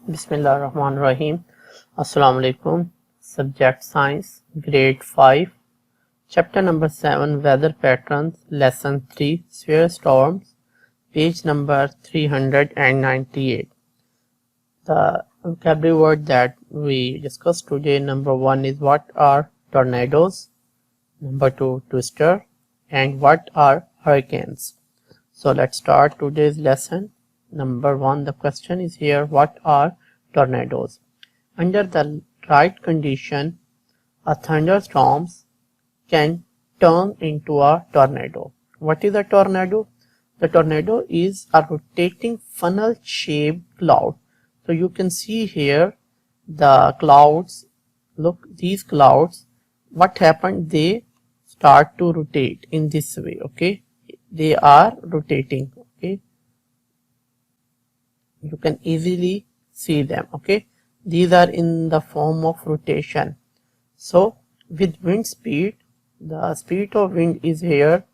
Bismillahirrahmanirrahim. Assalamu alaikum. Subject Science, Grade 5, Chapter number 7, Weather Patterns, Lesson 3, Sphere Storms, page number 398. The vocabulary word that we discussed today, number 1 is what are tornadoes, number 2 twister, and what are hurricanes. So let's start today's lesson. Number 1, the question is here, what are tornadoes? Under the right condition, a thunderstorm can turn into a tornado. What is a tornado? The tornado is a rotating funnel-shaped cloud. So you can see here the clouds. Look, these clouds, what happened? They start to rotate in this way. Okay, they are rotating. Okay, you can easily see them. Okay, these are in the form of rotation. So with wind speed, the speed of wind is here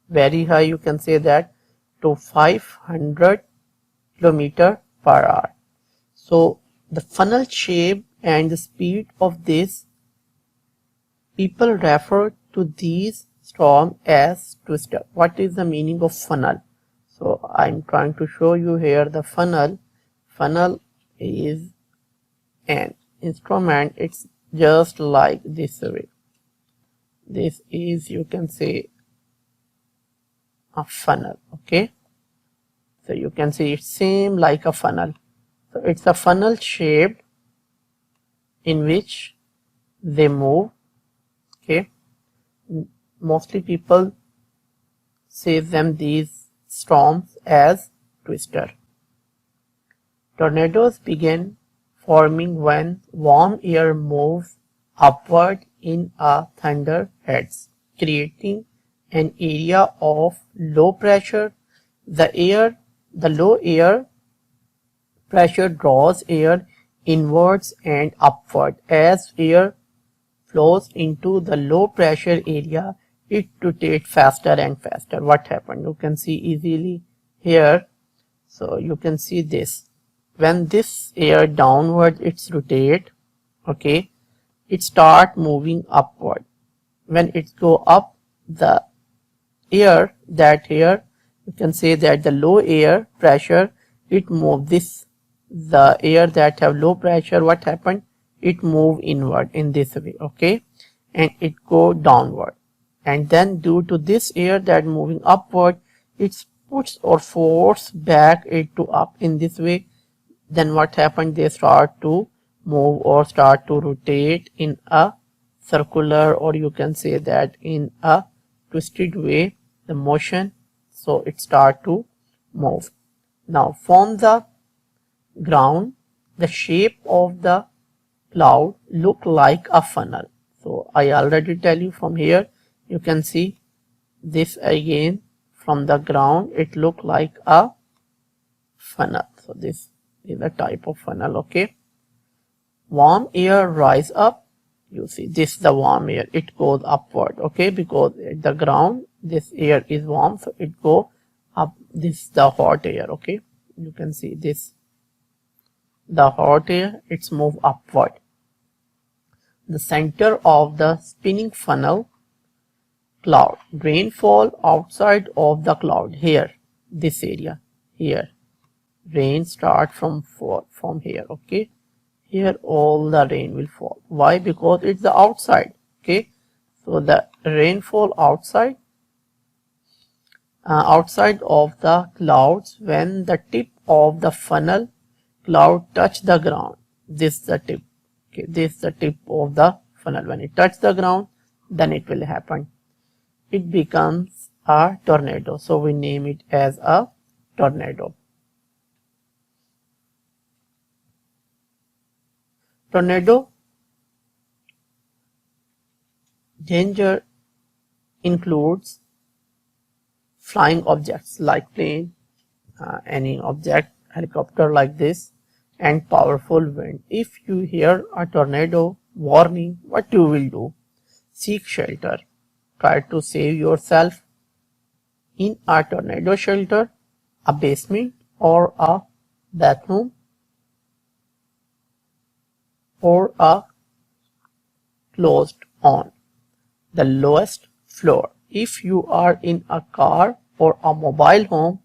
very high. You can say that to 500 km per hour. So the funnel shape and the speed of this, people refer to these storm as twister. What is the meaning of funnel? So I'm trying to show you here the funnel. Funnel is an instrument. It's just like this way. This is, you can say, a funnel. Okay, so you can see it's same like a funnel. So it's a funnel shaped in which they move. Okay, mostly people say them these storms as twister. Tornadoes begin forming when warm air moves upward in a thunderheads, creating an area of low pressure. The low air pressure draws air inwards and upward. As air flows into the low pressure area, it rotates faster and faster. What happened? You can see easily here. So you can see this. When this air downward, it's rotate. Okay, it start moving upward. When it go up, the air, you can say that the low air pressure, it move this. The air that have low pressure, what happened? It move inward in this way. Okay, and it go downward, and then due to this air that moving upward, it puts or force back it to up in this way. Then what happened? They start to move or start to rotate in a circular, or you can say that in a twisted way, the motion. So it start to move. Now from the ground, the shape of the cloud look like a funnel. So I already tell you from here, you can see this again. From the ground, it look like a funnel. So this is a type of funnel. Okay, warm air rise up. You see this is the warm air, it goes upward. Okay, because at the ground this air is warm, so it go up. This is the hot air. Okay, you can see this, the hot air, it's move upward. The center of the spinning funnel cloud, rainfall outside of the cloud. Here, this area here, rain start from here. Okay, here all the rain will fall. Why? Because it's the outside. Okay, so the rainfall outside of the clouds. When the tip of the funnel cloud touch the ground, this is the tip. Okay, this is the tip of the funnel. When it touch the ground, then it will happen, it becomes a tornado. So we name it as a tornado. Tornado danger includes flying objects like plane, any object, helicopter like this, and powerful wind. If you hear a tornado warning, what you will do? Seek shelter. Try to save yourself in a tornado shelter, a basement or a bathroom. or a closed on the lowest floor. If you are in a car or a mobile home,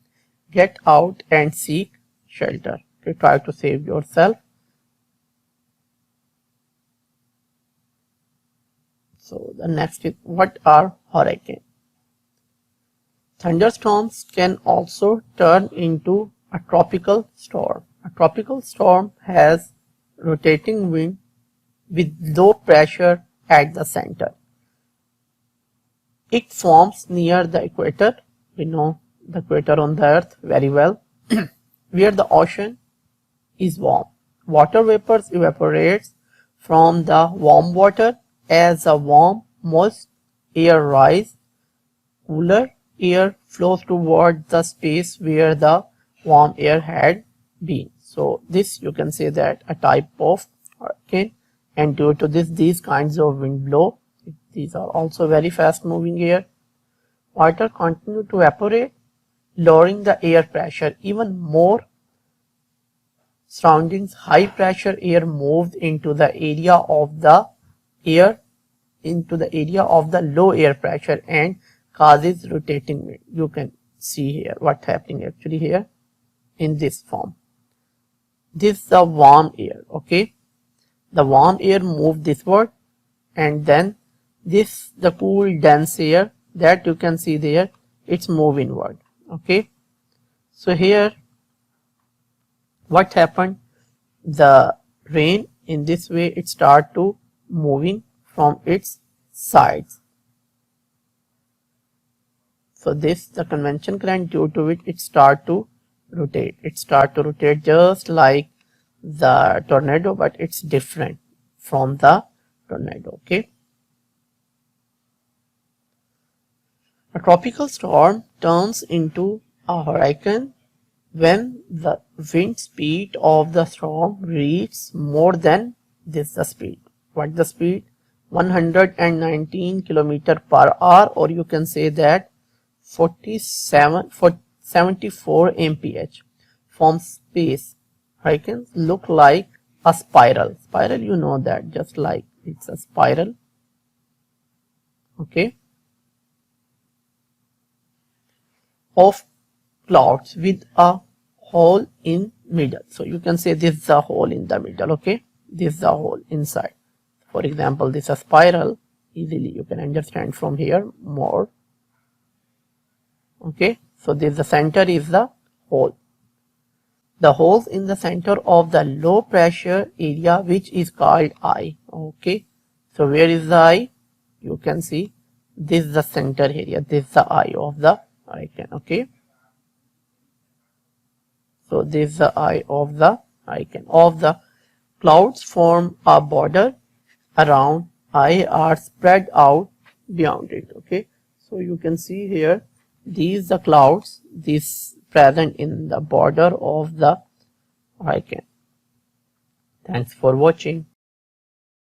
get out and seek shelter. Okay, try to save yourself. So the next is, what are hurricanes? Thunderstorms can also turn into a tropical storm. A tropical storm has rotating wind with low pressure at the center. It forms near the equator. We know the equator on the earth very well, where the ocean is warm. Water vapors evaporates from the warm water as the warm, moist air rises. Cooler air flows toward the space where the warm air had been. So this, you can say that a type of hurricane, and due to this, these kinds of wind blow. These are also very fast moving air. Water continue to evaporate, lowering the air pressure even more. Surroundings high pressure air moves into the area of the low air pressure and causes rotating wind. You can see here what's happening actually here in this form. This is the warm air. Okay, the warm air moves thisward, and then this the cool dense air that you can see there, it's moving inward. Okay, so here what happened, the rain in this way it start to moving from its sides. So this the convection current, due to which it start to rotate. It start to rotate just like the tornado, but it's different from the tornado. Okay, a tropical storm turns into a hurricane when the wind speed of the storm reaches more than this the speed. What the speed? 119 km per hour, or you can say that 74 mph. From space, hurricanes look like a spiral. Spiral, you know that, just like it's a spiral. Okay, of clouds with a hole in middle. So you can say this is a hole in the middle. Okay, this is a hole inside. For example, this is a spiral. Easily you can understand from here more. Okay, so this the center is the hole. The holes in the center of the low pressure area, which is called eye. Okay, so where is the eye? You can see this is the center area. This is the eye of the hurricane. Okay, so this is the eye of the hurricane. Of the clouds form a border around eye are spread out beyond it. Okay, so you can see here, these the clouds, this present in the border of the hurricane. Thanks for watching.